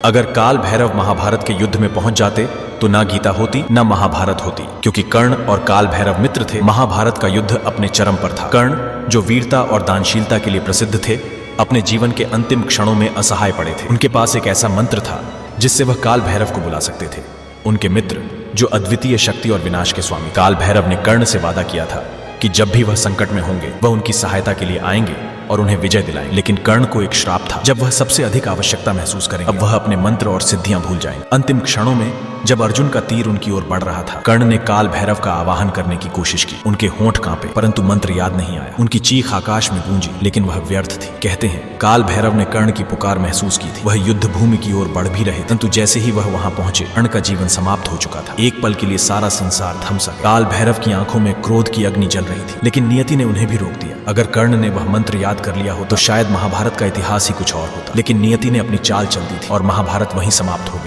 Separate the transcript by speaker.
Speaker 1: अगर काल भैरव महाभारत के युद्ध में पहुंच जाते तो ना गीता होती ना महाभारत होती, क्योंकि कर्ण और काल भैरव मित्र थे। महाभारत का युद्ध अपने चरम पर था। कर्ण, जो वीरता और दानशीलता के लिए प्रसिद्ध थे, अपने जीवन के अंतिम क्षणों में असहाय पड़े थे। उनके पास एक ऐसा मंत्र था जिससे वह काल भैरव को बुला सकते थे। उनके मित्र, जो अद्वितीय शक्ति और विनाश के स्वामी, काल भैरव ने कर्ण से वादा किया था कि जब भी वह संकट में होंगे वह उनकी सहायता के लिए आएंगे और उन्हें विजय दिलाएंगे। लेकिन कर्ण को एक श्राप था, जब वह सबसे अधिक आवश्यकता महसूस करेंगे अब वह अपने मंत्र और सिद्धियां भूल जाएंगे। अंतिम क्षणों में जब अर्जुन का तीर उनकी ओर बढ़ रहा था, कर्ण ने काल भैरव का आवाहन करने की कोशिश की। उनके होंठ कांपे, परंतु मंत्र याद नहीं आया। उनकी चीख आकाश में गूंजी, लेकिन वह व्यर्थ थी। कहते हैं काल भैरव ने कर्ण की पुकार महसूस की थी। वह युद्ध भूमि की ओर बढ़ भी रहे, परंतु जैसे ही वह वहां पहुंचे, कर्ण का जीवन समाप्त हो चुका था। एक पल के लिए सारा संसार थम सा। काल भैरव की आंखों में क्रोध की अग्नि जल रही थी, लेकिन नियति ने उन्हें भी रोक दिया। अगर कर्ण ने वह मंत्र याद कर लिया हो तो शायद महाभारत का इतिहास ही कुछ और होता, लेकिन नियति ने अपनी चाल चल दी थी और महाभारत वहीं समाप्त हो गया।